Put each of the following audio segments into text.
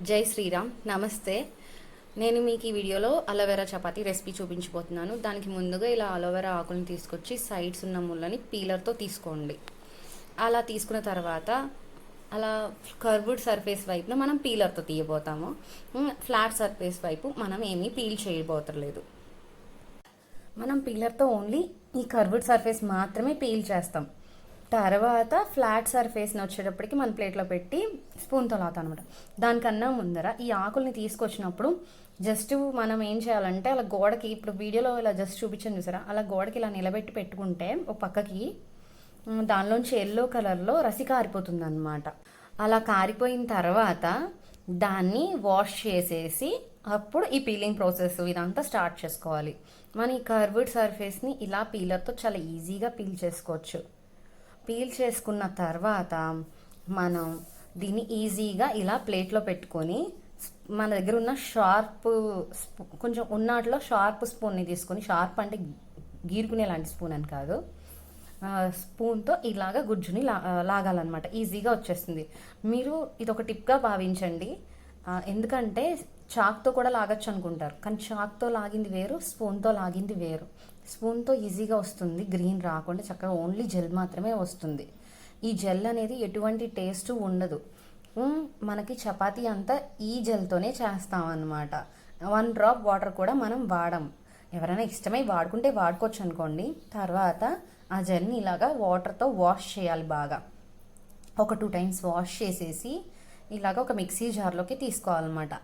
జై శ్రీరామ్. నమస్తే. నేను మీకు ఈ వీడియోలో అలోవెరా చపాతీ రెసిపీ చూపించబోతున్నాను. దానికి ముందుగా ఇలా అలోవెరా ఆకులను తీసుకొచ్చి సైడ్స్ ఉన్న ముళ్ళని పీలర్తో తీసుకోండి. అలా తీసుకున్న తర్వాత అలా కర్వ్డ్ సర్ఫేస్ వైపున మనం పీలర్తో తీయబోతాము. ఫ్లాట్ సర్ఫేస్ వైపు మనం ఏమీ పీల్ చేయబోతలేదు. మనం పీలర్తో ఓన్లీ ఈ కర్వ్డ్ సర్ఫేస్ మాత్రమే పీల్ చేస్తాం. తర్వాత ఫ్లాట్ సర్ఫేస్ని వచ్చేటప్పటికి మన ప్లేట్లో పెట్టి స్పూన్తో లాతాం అనమాట. దానికన్నా ముందర ఈ ఆకుల్ని తీసుకొచ్చినప్పుడు జస్ట్ మనం ఏం చేయాలంటే అలా గోడకి, ఇప్పుడు వీడియోలో ఇలా జస్ట్ చూపించాను చూసారా, అలా గోడకి ఇలా నిలబెట్టి పెట్టుకుంటే ఒక పక్కకి దానిలోంచి ఎల్లో కలర్లో రసి కారిపోతుంది అనమాట. అలా కారిపోయిన తర్వాత దాన్ని వాష్ చేసేసి అప్పుడు ఈ పీలింగ్ ప్రాసెస్ ఇదంతా స్టార్ట్ చేసుకోవాలి. మన ఈ కర్వ్డ్ సర్ఫేస్ని ఇలా పీలర్తో చాలా ఈజీగా పీల్ చేసుకోవచ్చు. పీల్ చేసుకున్న తర్వాత మనం దీన్ని ఈజీగా ఇలా ప్లేట్లో పెట్టుకొని మన దగ్గర ఉన్న కొంచెం ఉన్నాటిలో షార్ప్ స్పూన్ని తీసుకొని, షార్ప్ అంటే గీరుకునే లాంటి స్పూన్ అని కాదు, స్పూన్తో ఇలాగ గుజ్జుని లాగాలన్నమాట. ఈజీగా వచ్చేస్తుంది. మీరు ఇది ఒక టిప్గా భావించండి. ఎందుకంటే చాక్తో కూడా లాగచ్చు అనుకుంటారు, కానీ చాక్తో లాగింది వేరు, స్పూన్తో లాగింది వేరు. స్పూన్తో ఈజీగా వస్తుంది, గ్రీన్ రాకుండా చక్కగా ఓన్లీ జెల్ మాత్రమే వస్తుంది. ఈ జెల్ అనేది ఎటువంటి టేస్ట్ ఉండదు. మనకి చపాతీ అంతా ఈ జెల్తోనే చేస్తామన్నమాట. 1 డ్రాప్ వాటర్ కూడా మనం వాడం. ఎవరైనా ఇష్టమై వాడుకుంటే వాడుకోవచ్చు అనుకోండి. తర్వాత ఆ జెల్ని ఇలాగా వాటర్తో వాష్ చేయాలి బాగా. ఒక 2 టైమ్స్ వాష్ చేసేసి ఇలాగ ఒక మిక్సీ జార్లోకి తీసుకోవాలన్నమాట.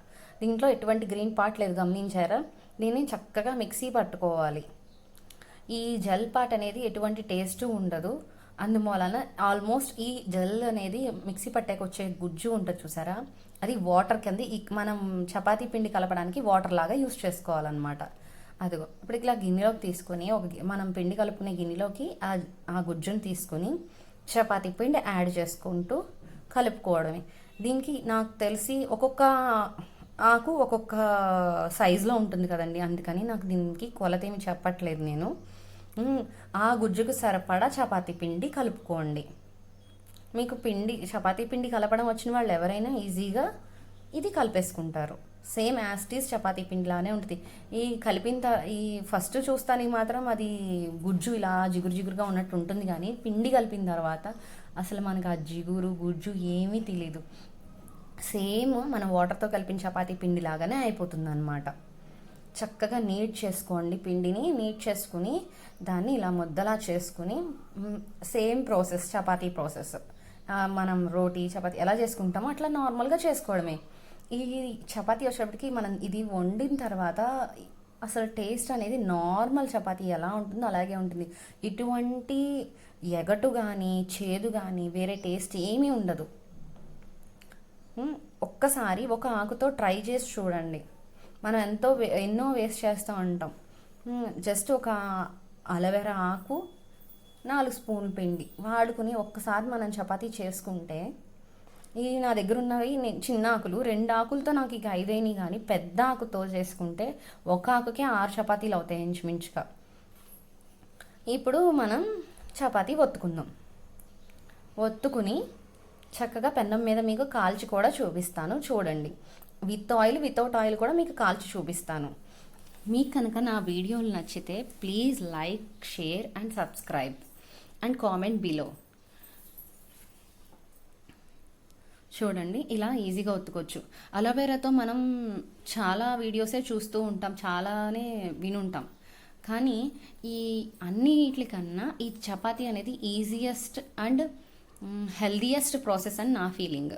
దీంట్లో ఎటువంటి గ్రీన్ పార్ట్ లేదు, గమనించారా? దీన్ని చక్కగా మిక్సీ పట్టుకోవాలి. ఈ జెల్ పార్ట్ అనేది ఎటువంటి టేస్ట్ ఉండదు. అందువలన ఆల్మోస్ట్ ఈ జెల్ అనేది మిక్సీ పట్టాక వచ్చే గుజ్జు ఉంటుంది చూసారా, అది వాటర్ కింద మనం చపాతీ పిండి కలపడానికి వాటర్ లాగా యూస్ చేసుకోవాలన్నమాట. అదిగో ఇప్పుడు ఇలా గిన్నెలోకి తీసుకొని మనం పిండి కలుపుకునే గిన్నెలోకి ఆ గుజ్జును తీసుకొని చపాతీ పిండి యాడ్ చేసుకుంటూ కలుపుకోవడమే. దీనికి నాకు తెలిసి ఒక్కొక్క ఆకు ఒక్కొక్క సైజులో ఉంటుంది కదండి, అందుకని నాకు దీనికి కొలత ఏమి చెప్పట్లేదు నేను. ఆ గుజ్జుకు సరిపడా చపాతీ పిండి కలుపుకోండి. మీకు చపాతీ పిండి కలపడం వచ్చిన వాళ్ళు ఎవరైనా ఈజీగా ఇది కలిపేసుకుంటారు. సేమ్ యాస్టీస్ చపాతీ పిండిలానే ఉంటుంది. ఈ ఫస్ట్ చూస్తానికి మాత్రం అది గుజ్జు ఇలా జిగురు జిగురుగా ఉన్నట్టు ఉంటుంది, కానీ పిండి కలిపిన తర్వాత అసలు మనకు ఆ జిగురు గుజ్జు ఏమీ తెలీదు. సేమ్ మనం వాటర్తో కలిపిన చపాతీ పిండి లాగానే అయిపోతుంది అన్నమాట. చక్కగా నీట్ చేసుకోండి. పిండిని నీట్ చేసుకుని దాన్ని ఇలా ముద్దలా చేసుకుని సేమ్ ప్రాసెస్, చపాతీ ప్రాసెస్ మనం రోటీ చపాతీ ఎలా చేసుకుంటామో అట్లా నార్మల్గా చేసుకోవడమే. ఈ చపాతీ వచ్చేటప్పటికి మనం ఇది వండిన తర్వాత అసలు టేస్ట్ అనేది నార్మల్ చపాతీ ఎలా ఉంటుందో అలాగే ఉంటుంది. ఇటువంటి ఎగటు కానీ చేదు కానీ వేరే టేస్ట్ ఏమీ ఉండదు. ఒక్కసారి ఒక ఆకుతో ట్రై చేసి చూడండి. మనం ఎన్నో వేస్ట్ చేస్తూ ఉంటాం. జస్ట్ ఒక అలోవెరా ఆకు, 4 స్పూన్ల పిండి వాడుకుని ఒక్కసారి మనం చపాతీ చేసుకుంటే, ఇది నా దగ్గర ఉన్నవి చిన్న ఆకులు, 2 ఆకులతో నాకు ఇక 5 అయినాయి. కానీ పెద్ద ఆకుతో చేసుకుంటే ఒక ఆకుకే 6 చపాతీలు అవుతాయి ఇంచుమించుగా. ఇప్పుడు మనం చపాతీ ఒత్తుకుని చక్కగా పెన్నం మీద మీకు కాల్చి కూడా చూపిస్తాను, చూడండి. విత్ ఆయిల్, వితౌట్ ఆయిల్ కూడా మీకు కాల్చి చూపిస్తాను. మీకు కనుక నా వీడియోలు నచ్చితే please like, share and subscribe and comment below. చూడండి, ఇలా ఈజీగా ఒత్తుకోవచ్చు. అలోవెరాతో మనం చాలా వీడియోసే చూస్తూ ఉంటాం, చాలానే వినుంటాం. కానీ ఈ అన్నిటికన్నా ఈ చపాతీ అనేది ఈజియెస్ట్ అండ్ హెల్దియెస్ట్ ప్రాసెస్ అని నా ఫీలింగ్.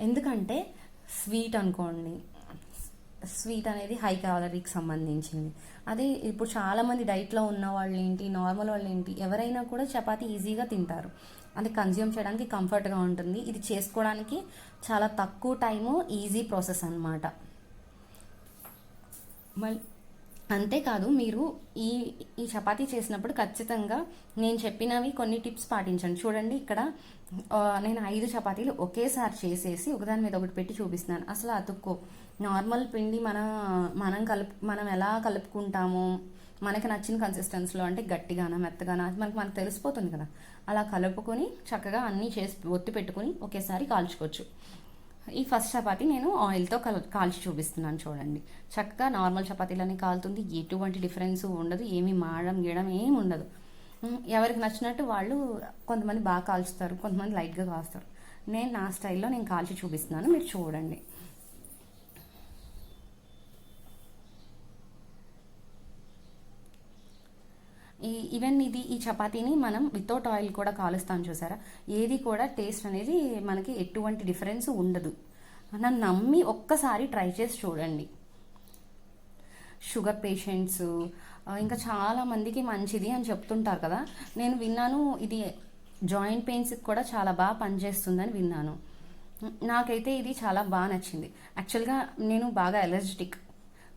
ఎందుకంటే స్వీట్ అనుకోండి, స్వీట్ అనేది హై క్యాలరీకి సంబంధించింది. అదే ఇప్పుడు చాలామంది డైట్లో ఉన్న వాళ్ళు ఏంటి, నార్మల్ వాళ్ళు ఏంటి, ఎవరైనా కూడా చపాతీ ఈజీగా తింటారు. అది కన్జ్యూమ్ చేయడానికి కంఫర్ట్గా ఉంటుంది. ఇది చేసుకోవడానికి చాలా తక్కువ టైము, ఈజీ ప్రాసెస్ అన్నమాట. అంతేకాదు, మీరు ఈ చపాతీ చేసినప్పుడు ఖచ్చితంగా నేను చెప్పినవి కొన్ని టిప్స్ పాటించండి. చూడండి, ఇక్కడ నేను 5 చపాతీలు ఒకేసారి చేసేసి ఒకదాని మీద ఒకటి పెట్టి చూపిస్తున్నాను. అసలు అతుక్కో. నార్మల్ పిండి మనం ఎలా కలుపుకుంటామో మనకి నచ్చిన కన్సిస్టెన్సీలో, అంటే గట్టిగానా మెత్తగానా మనకు తెలిసిపోతుంది కదా. అలా కలుపుకొని చక్కగా అన్నీ చేసి ఒత్తి పెట్టుకొని ఒకేసారి కాల్చుకోవచ్చు. ఈ ఫస్ట్ చపాతీ నేను ఆయిల్తో కాల్చి చూపిస్తున్నాను చూడండి. చక్కగా నార్మల్ చపాతీలనే కాలుతుంది, ఎటువంటి డిఫరెన్స్ ఉండదు, ఏమీ మాడడం గీయడం ఏమి ఉండదు. ఎవరికి నచ్చినట్టు వాళ్ళు కొంతమంది బాగా కాల్చుతారు, కొంతమంది లైట్గా కాలుస్తారు. నేను నా స్టైల్లో నేను కాల్చి చూపిస్తున్నాను, మీరు చూడండి. ఈవెన్ ఈ చపాతీని మనం వితౌట్ ఆయిల్ కూడా కాలుస్తాం చూసారా, ఏది కూడా టేస్ట్ అనేది మనకి ఎటువంటి డిఫరెన్స్ ఉండదు. నన్ను నమ్మి ఒక్కసారి ట్రై చేసి చూడండి. షుగర్ పేషెంట్స్ ఇంకా చాలా మందికి మంచిది అని చెప్తుంటారు కదా, నేను విన్నాను ఇది జాయింట్ పెయిన్స్కి కూడా చాలా బాగా పనిచేస్తుందని విన్నాను. నాకైతే ఇది చాలా బాగా నచ్చింది. యాక్చువల్గా నేను బాగా ఎలర్జెటిక్,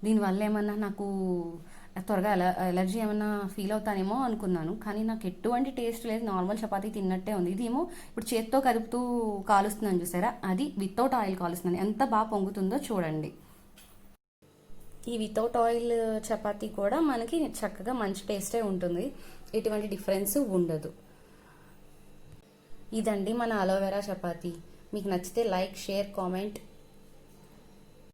దీనివల్ల ఏమన్నా నాకు త్వరగా ఎలర్జీ ఏమన్నా ఫీల్ అవుతానేమో అనుకున్నాను, కానీ నాకు ఎటువంటి టేస్ట్ లేదు, నార్మల్ చపాతీ తిన్నట్టే ఉంది. ఇదేమో ఇప్పుడు చేత్తో కదుపుతూ కాలుస్తున్నాను చూసారా, అది వితౌట్ ఆయిల్ కాలుస్తున్నాను, ఎంత బాగా పొంగుతుందో చూడండి. ఈ వితౌట్ ఆయిల్ చపాతీ కూడా మనకి చక్కగా మంచి టేస్టే ఉంటుంది, ఎటువంటి డిఫరెన్స్ ఉండదు. ఇదండి మన అలోవెరా చపాతీ. మీకు నచ్చితే లైక్, షేర్, కామెంట్